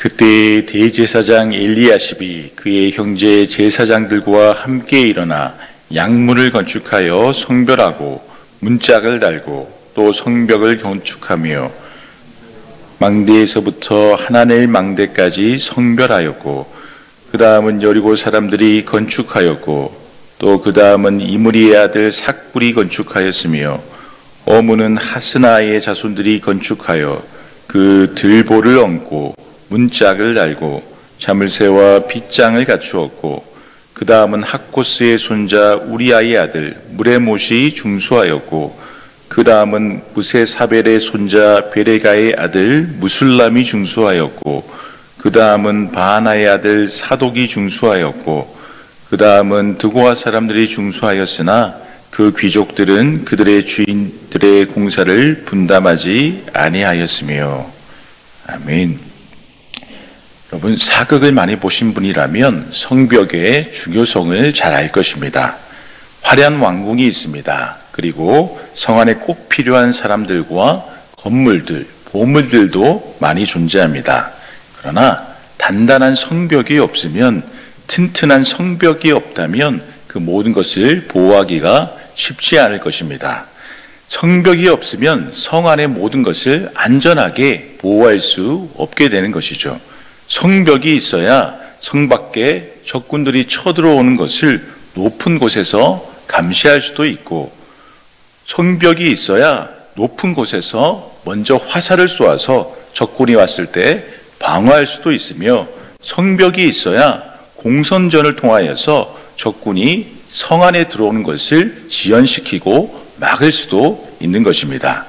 그때 대제사장 엘리야십이 그의 형제 제사장들과 함께 일어나 양문을 건축하여 성별하고 문짝을 달고 또 성벽을 건축하며 망대에서부터 하나넬 망대까지 성별하였고, 그 다음은 여리고 사람들이 건축하였고, 또 그 다음은 이므리의 아들 삭불이 건축하였으며, 어문은 하스나의 자손들이 건축하여 그 들보를 얹고 문짝을 달고 자물쇠와 빗장을 갖추었고, 그 다음은 학코스의 손자 우리아의 아들 무레못이 중수하였고, 그 다음은 무세사벨의 손자 베레가의 아들 무술람이 중수하였고, 그 다음은 바하나의 아들 사독이 중수하였고, 그 다음은 드고아 사람들이 중수하였으나 그 귀족들은 그들의 주인들의 공사를 분담하지 아니하였으며. 아멘. 여러분, 사극을 많이 보신 분이라면 성벽의 중요성을 잘 알 것입니다. 화려한 왕궁이 있습니다. 그리고 성 안에 꼭 필요한 사람들과 건물들, 보물들도 많이 존재합니다. 그러나 단단한 성벽이 없으면, 튼튼한 성벽이 없다면 그 모든 것을 보호하기가 쉽지 않을 것입니다. 성벽이 없으면 성 안의 모든 것을 안전하게 보호할 수 없게 되는 것이죠. 성벽이 있어야 성 밖에 적군들이 쳐들어오는 것을 높은 곳에서 감시할 수도 있고, 성벽이 있어야 높은 곳에서 먼저 화살을 쏘아서 적군이 왔을 때 방어할 수도 있으며, 성벽이 있어야 공선전을 통하여서 적군이 성 안에 들어오는 것을 지연시키고 막을 수도 있는 것입니다.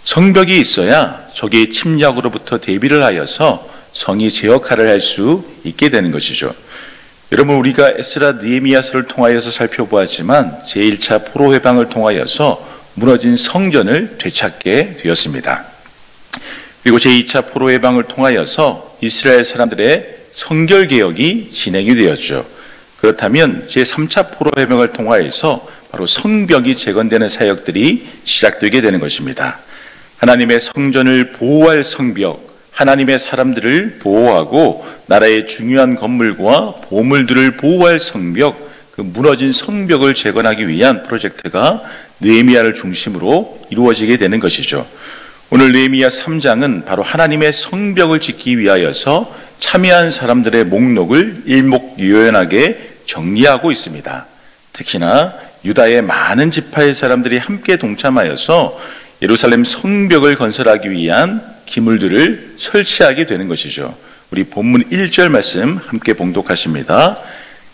성벽이 있어야 적의 침략으로부터 대비를 하여서 성이 제 역할을 할 수 있게 되는 것이죠. 여러분, 우리가 에스라 느헤미야서를 통하여서 살펴보았지만 제1차 포로 회방을 통하여서 무너진 성전을 되찾게 되었습니다. 그리고 제2차 포로 회방을 통하여서 이스라엘 사람들의 성결개혁이 진행이 되었죠. 그렇다면 제3차 포로 회방을 통하여서 바로 성벽이 재건되는 사역들이 시작되게 되는 것입니다. 하나님의 성전을 보호할 성벽, 하나님의 사람들을 보호하고 나라의 중요한 건물과 보물들을 보호할 성벽, 그 무너진 성벽을 재건하기 위한 프로젝트가 느헤미야를 중심으로 이루어지게 되는 것이죠. 오늘 느헤미야 3장은 바로 하나님의 성벽을 짓기 위하여서 참여한 사람들의 목록을 일목요연하게 정리하고 있습니다. 특히나 유다의 많은 지파의 사람들이 함께 동참하여서 예루살렘 성벽을 건설하기 위한 기물들을 설치하게 되는 것이죠. 우리 본문 1절 말씀 함께 봉독하십니다.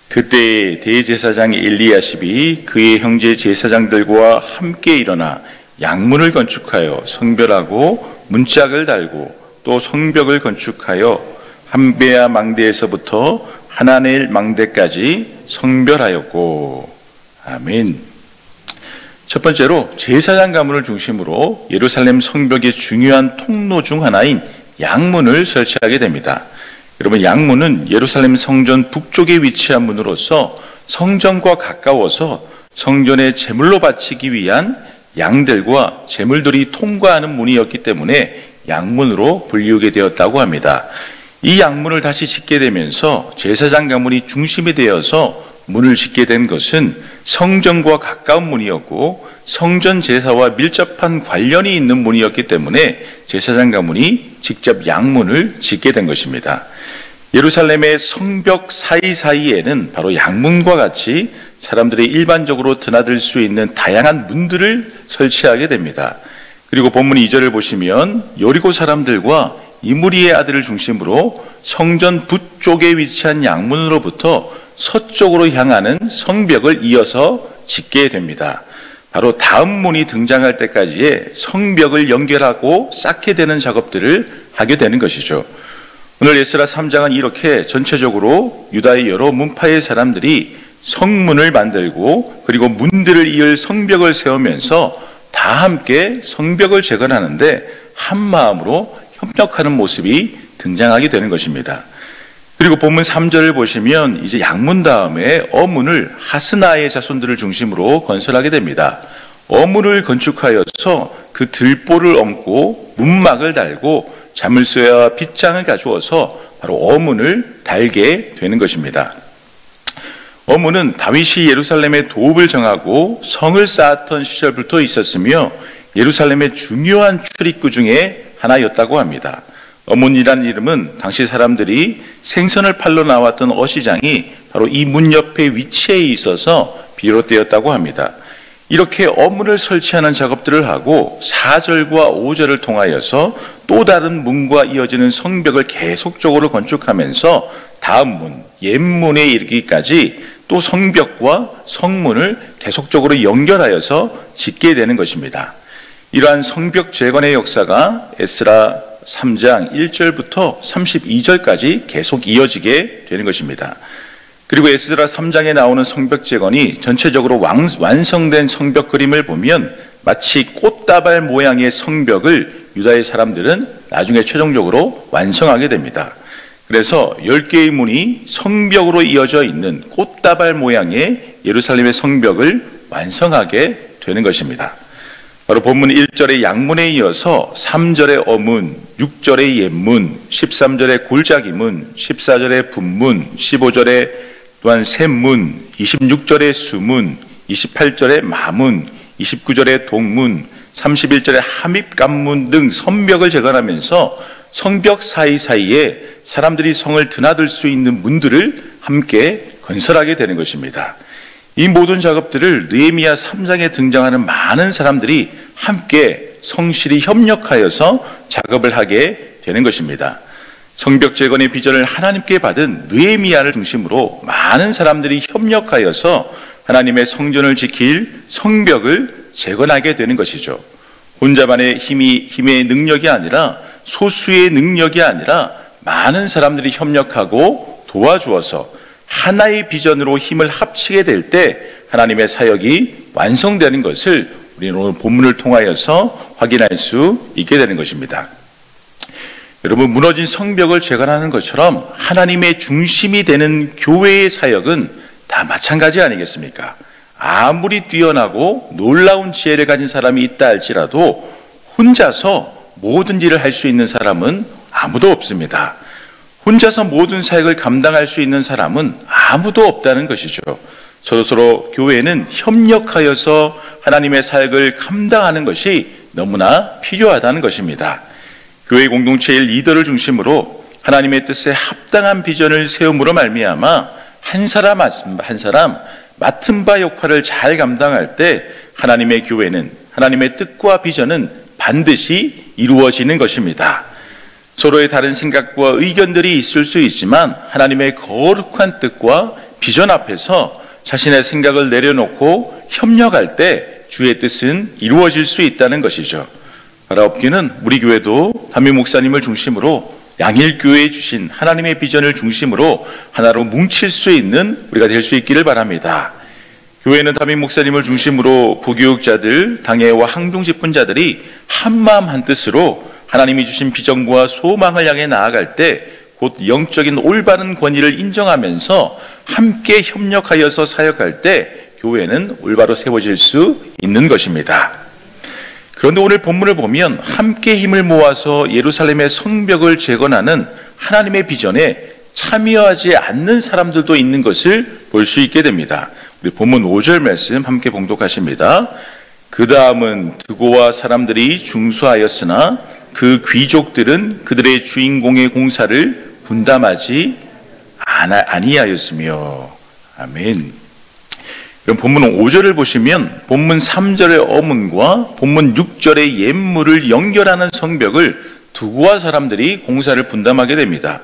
그때 대제사장 엘리야십이 그의 형제 제사장들과 함께 일어나 양문을 건축하여 성별하고 문짝을 달고 또 성벽을 건축하여 함베아 망대에서부터 하나넬 망대까지 성별하였고. 아멘. 첫 번째로 제사장 가문을 중심으로 예루살렘 성벽의 중요한 통로 중 하나인 양문을 설치하게 됩니다. 여러분, 양문은 예루살렘 성전 북쪽에 위치한 문으로서 성전과 가까워서 성전에 제물로 바치기 위한 양들과 제물들이 통과하는 문이었기 때문에 양문으로 불리우게 되었다고 합니다. 이 양문을 다시 짓게 되면서 제사장 가문이 중심이 되어서 문을 짓게 된 것은 성전과 가까운 문이었고 성전 제사와 밀접한 관련이 있는 문이었기 때문에 제사장 가문이 직접 양문을 짓게 된 것입니다. 예루살렘의 성벽 사이사이에는 바로 양문과 같이 사람들이 일반적으로 드나들 수 있는 다양한 문들을 설치하게 됩니다. 그리고 본문 2절을 보시면 여리고 사람들과 이므리의 아들을 중심으로 성전 북쪽에 위치한 양문으로부터 서쪽으로 향하는 성벽을 이어서 짓게 됩니다. 바로 다음 문이 등장할 때까지의 성벽을 연결하고 쌓게 되는 작업들을 하게 되는 것이죠. 오늘 에스라 3장은 이렇게 전체적으로 유다의 여러 문파의 사람들이 성문을 만들고 그리고 문들을 이을 성벽을 세우면서 다 함께 성벽을 재건하는데 한 마음으로 협력하는 모습이 등장하게 되는 것입니다. 그리고 본문 3절을 보시면 이제 양문 다음에 어문을 하스나의 자손들을 중심으로 건설하게 됩니다. 어문을 건축하여서 그 들보를 얹고 문막을 달고 자물쇠와 빗장을 가져와서 바로 어문을 달게 되는 것입니다. 어문은 다윗이 예루살렘의 도읍을 정하고 성을 쌓았던 시절부터 있었으며 예루살렘의 중요한 출입구 중에 하나였다고 합니다. 어문이라는 이름은 당시 사람들이 생선을 팔러 나왔던 어시장이 바로 이 문 옆에 위치해 있어서 비롯되었다고 합니다. 이렇게 어문을 설치하는 작업들을 하고 4절과 5절을 통하여서 또 다른 문과 이어지는 성벽을 계속적으로 건축하면서 다음 문, 옛문에 이르기까지 또 성벽과 성문을 계속적으로 연결하여서 짓게 되는 것입니다. 이러한 성벽 재건의 역사가 에스라 3장 1절부터 32절까지 계속 이어지게 되는 것입니다. 그리고 에스라 3장에 나오는 성벽 재건이 전체적으로 완성된 성벽 그림을 보면 마치 꽃다발 모양의 성벽을 유다의 사람들은 나중에 최종적으로 완성하게 됩니다. 그래서 10개의 문이 성벽으로 이어져 있는 꽃다발 모양의 예루살렘의 성벽을 완성하게 되는 것입니다. 바로 본문 1절의 양문에 이어서 3절의 어문, 6절의 옛문, 13절의 골짜기문, 14절의 분문, 15절의 또한 샘문, 26절의 수문, 28절의 마문, 29절의 동문, 31절의 함입간문 등 성벽을 재건하면서 성벽 사이사이에 사람들이 성을 드나들 수 있는 문들을 함께 건설하게 되는 것입니다. 이 모든 작업들을 느헤미야 3장에 등장하는 많은 사람들이 함께 성실히 협력하여서 작업을 하게 되는 것입니다. 성벽 재건의 비전을 하나님께 받은 느헤미야를 중심으로 많은 사람들이 협력하여서 하나님의 성전을 지킬 성벽을 재건하게 되는 것이죠. 혼자만의 힘의 능력이 아니라 소수의 능력이 아니라 많은 사람들이 협력하고 도와주어서 하나의 비전으로 힘을 합치게 될 때 하나님의 사역이 완성되는 것을 우리는 오늘 본문을 통하여서 확인할 수 있게 되는 것입니다. 여러분, 무너진 성벽을 재건하는 것처럼 하나님의 중심이 되는 교회의 사역은 다 마찬가지 아니겠습니까? 아무리 뛰어나고 놀라운 지혜를 가진 사람이 있다 할지라도 혼자서 모든 일을 할 수 있는 사람은 아무도 없습니다. 혼자서 모든 사역을 감당할 수 있는 사람은 아무도 없다는 것이죠. 서로서로 교회는 협력하여서 하나님의 사역을 감당하는 것이 너무나 필요하다는 것입니다. 교회 공동체의 리더를 중심으로 하나님의 뜻에 합당한 비전을 세움으로 말미암아 한 사람 한 사람 맡은 바 역할을 잘 감당할 때 하나님의 교회는, 하나님의 뜻과 비전은 반드시 이루어지는 것입니다. 서로의 다른 생각과 의견들이 있을 수 있지만 하나님의 거룩한 뜻과 비전 앞에서 자신의 생각을 내려놓고 협력할 때 주의 뜻은 이루어질 수 있다는 것이죠. 바라옵기는 우리 교회도 담임 목사님을 중심으로 양일교회에 주신 하나님의 비전을 중심으로 하나로 뭉칠 수 있는 우리가 될 수 있기를 바랍니다. 교회는 담임 목사님을 중심으로 부교육자들, 당회와 항동직분자들이 한마음 한뜻으로 하나님이 주신 비전과 소망을 향해 나아갈 때 곧 영적인 올바른 권위를 인정하면서 함께 협력하여서 사역할 때 교회는 올바로 세워질 수 있는 것입니다. 그런데 오늘 본문을 보면 함께 힘을 모아서 예루살렘의 성벽을 재건하는 하나님의 비전에 참여하지 않는 사람들도 있는 것을 볼 수 있게 됩니다. 우리 본문 5절 말씀 함께 봉독하십니다. 그 다음은 드고와 사람들이 중수하였으나 그 귀족들은 그들의 주인공의 공사를 분담하지 아니하였으며. 아멘. 그럼 본문 5절을 보시면 본문 3절의 어문과 본문 6절의 옛물을 연결하는 성벽을 드고와 사람들이 공사를 분담하게 됩니다.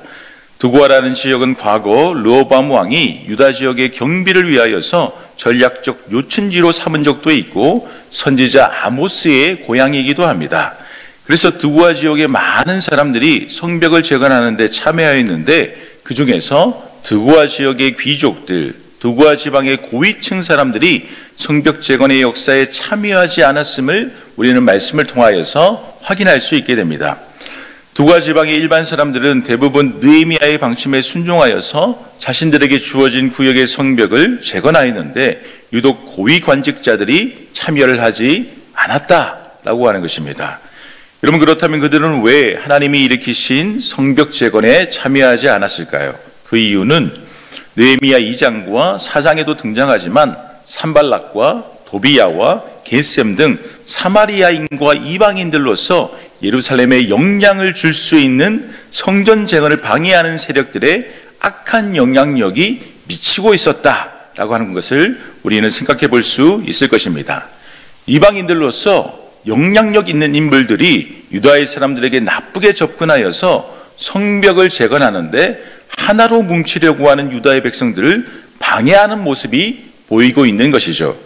드고아라는 지역은 과거 르호보암 왕이 유다 지역의 경비를 위하여서 전략적 요충지로 삼은 적도 있고 선지자 아모스의 고향이기도 합니다. 그래서 드고아 지역의 많은 사람들이 성벽을 재건하는 데 참여하였는데 그 중에서 드고아 지역의 귀족들, 드고아 지방의 고위층 사람들이 성벽 재건의 역사에 참여하지 않았음을 우리는 말씀을 통하여서 확인할 수 있게 됩니다. 드고아 지방의 일반 사람들은 대부분 느헤미야의 방침에 순종하여서 자신들에게 주어진 구역의 성벽을 재건하였는데 유독 고위 관직자들이 참여를 하지 않았다라고 하는 것입니다. 여러분, 그렇다면 그들은 왜 하나님이 일으키신 성벽 재건에 참여하지 않았을까요? 그 이유는 느헤미야 2장과 4장에도 등장하지만 산발락과 도비야와 게셈 등 사마리아인과 이방인들로서 예루살렘에 영향을 줄 수 있는 성전 재건을 방해하는 세력들의 악한 영향력이 미치고 있었다라고 하는 것을 우리는 생각해 볼 수 있을 것입니다. 이방인들로서 영향력 있는 인물들이 유다의 사람들에게 나쁘게 접근하여서 성벽을 재건하는데 하나로 뭉치려고 하는 유다의 백성들을 방해하는 모습이 보이고 있는 것이죠.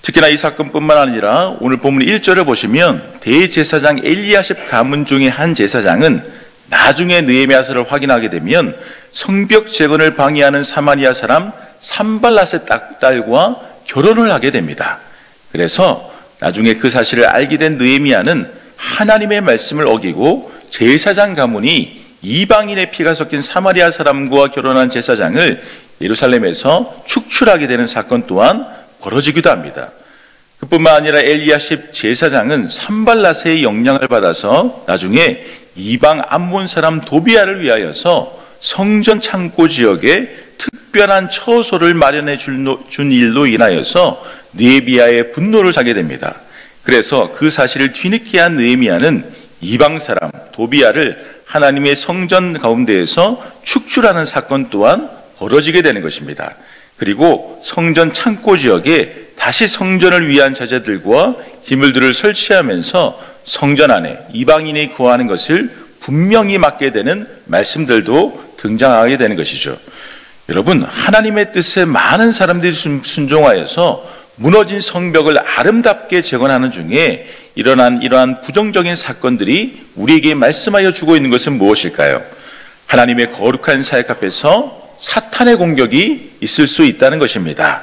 특히나 이 사건뿐만 아니라 오늘 본문 1절을 보시면 대제사장 엘리야십 가문 중에 한 제사장은 나중에 느헤미야서를 확인하게 되면 성벽 재건을 방해하는 사마리아 사람 산발랏의 딸과 결혼을 하게 됩니다. 그래서 나중에 그 사실을 알게 된 느헤미야는 하나님의 말씀을 어기고 제사장 가문이 이방인의 피가 섞인 사마리아 사람과 결혼한 제사장을 예루살렘에서 축출하게 되는 사건 또한 벌어지기도 합니다. 그뿐만 아니라 엘리야십 제사장은 산발랏의 영향을 받아서 나중에 이방 암몬 사람 도비야를 위하여서 성전 창고 지역에 특별한 처소를 마련해 준 일로 인하여서 느헤미야의 분노를 사게 됩니다. 그래서 그 사실을 뒤늦게 한 느헤미야는 이방 사람 도비야를 하나님의 성전 가운데에서 축출하는 사건 또한 벌어지게 되는 것입니다. 그리고 성전 창고 지역에 다시 성전을 위한 자재들과 기물들을 설치하면서 성전 안에 이방인이 거하는 것을 분명히 막게 되는 말씀들도 등장하게 되는 것이죠. 여러분, 하나님의 뜻에 많은 사람들이 순종하여서 무너진 성벽을 아름답게 재건하는 중에 이러한 부정적인 사건들이 우리에게 말씀하여 주고 있는 것은 무엇일까요? 하나님의 거룩한 사역 앞에서 사탄의 공격이 있을 수 있다는 것입니다.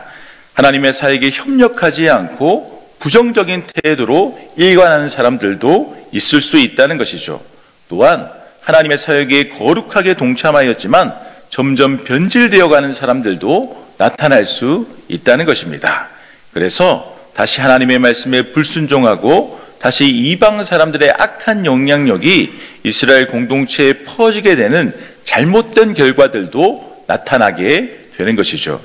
하나님의 사역에 협력하지 않고 부정적인 태도로 일관하는 사람들도 있을 수 있다는 것이죠. 또한 하나님의 사역에 거룩하게 동참하였지만 점점 변질되어가는 사람들도 나타날 수 있다는 것입니다. 그래서 다시 하나님의 말씀에 불순종하고 다시 이방 사람들의 악한 영향력이 이스라엘 공동체에 퍼지게 되는 잘못된 결과들도 나타나게 되는 것이죠.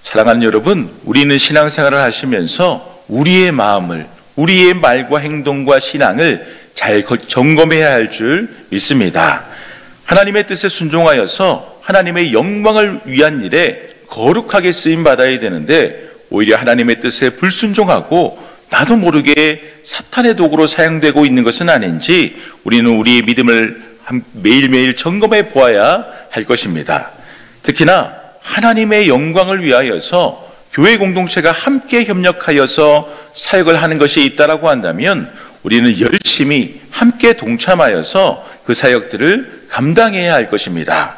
사랑하는 여러분, 우리는 신앙생활을 하시면서 우리의 마음을, 우리의 말과 행동과 신앙을 잘 점검해야 할 줄 믿습니다. 하나님의 뜻에 순종하여서 하나님의 영광을 위한 일에 거룩하게 쓰임 받아야 되는데 오히려 하나님의 뜻에 불순종하고 나도 모르게 사탄의 도구로 사용되고 있는 것은 아닌지 우리는 우리의 믿음을 매일매일 점검해 보아야 할 것입니다. 특히나 하나님의 영광을 위하여서 교회 공동체가 함께 협력하여서 사역을 하는 것이 있다라고 한다면 우리는 열심히 함께 동참하여서 그 사역들을 감당해야 할 것입니다.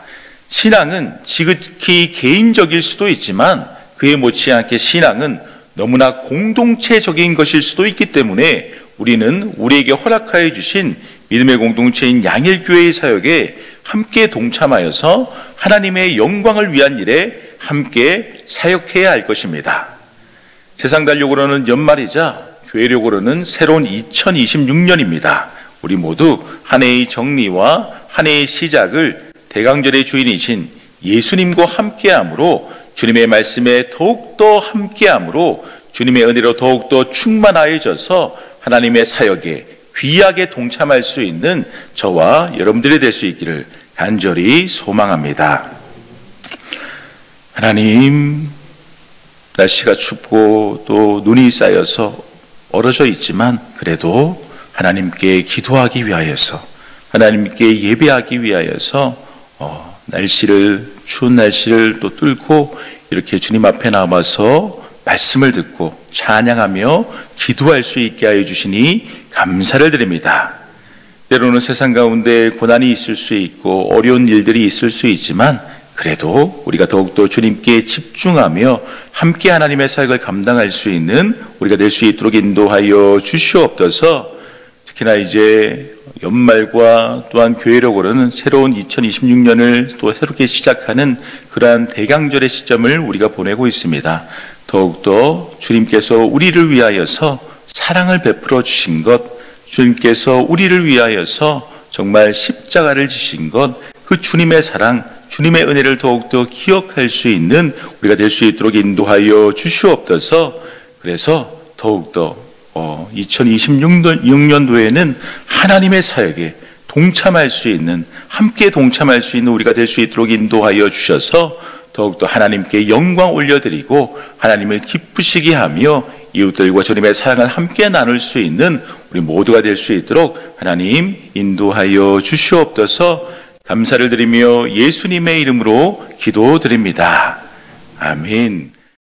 신앙은 지극히 개인적일 수도 있지만 그에 못지않게 신앙은 너무나 공동체적인 것일 수도 있기 때문에 우리는 우리에게 허락하여 주신 믿음의 공동체인 양일교회의 사역에 함께 동참하여서 하나님의 영광을 위한 일에 함께 사역해야 할 것입니다. 세상 달력으로는 연말이자 교회력으로는 새로운 2026년입니다. 우리 모두 한 해의 정리와 한 해의 시작을 대강절의 주인이신 예수님과 함께함으로 주님의 말씀에 더욱더 함께함으로 주님의 은혜로 더욱더 충만하여져서 하나님의 사역에 귀하게 동참할 수 있는 저와 여러분들이 될 수 있기를 간절히 소망합니다. 하나님, 날씨가 춥고 또 눈이 쌓여서 얼어져 있지만 그래도 하나님께 기도하기 위하여서 하나님께 예배하기 위하여서 추운 날씨를 또 뚫고 이렇게 주님 앞에 나와서 말씀을 듣고 찬양하며 기도할 수 있게 하여 주시니 감사를 드립니다. 때로는 세상 가운데 고난이 있을 수 있고 어려운 일들이 있을 수 있지만 그래도 우리가 더욱더 주님께 집중하며 함께 하나님의 사역을 감당할 수 있는 우리가 될 수 있도록 인도하여 주시옵소서. 특히나 이제 연말과 또한 교회력으로는 새로운 2026년을 또 새롭게 시작하는 그러한 대강절의 시점을 우리가 보내고 있습니다. 더욱더 주님께서 우리를 위하여서 사랑을 베풀어 주신 것, 주님께서 우리를 위하여서 정말 십자가를 지신 것, 그 주님의 사랑, 주님의 은혜를 더욱더 기억할 수 있는 우리가 될 수 있도록 인도하여 주시옵소서. 그래서 더욱더 2026년도에는 하나님의 사역에 동참할 수 있는, 함께 동참할 수 있는 우리가 될 수 있도록 인도하여 주셔서 더욱더 하나님께 영광 올려드리고 하나님을 기쁘시게 하며 이웃들과 주님의 사랑을 함께 나눌 수 있는 우리 모두가 될 수 있도록 하나님 인도하여 주시옵소서. 감사를 드리며 예수님의 이름으로 기도드립니다. 아멘.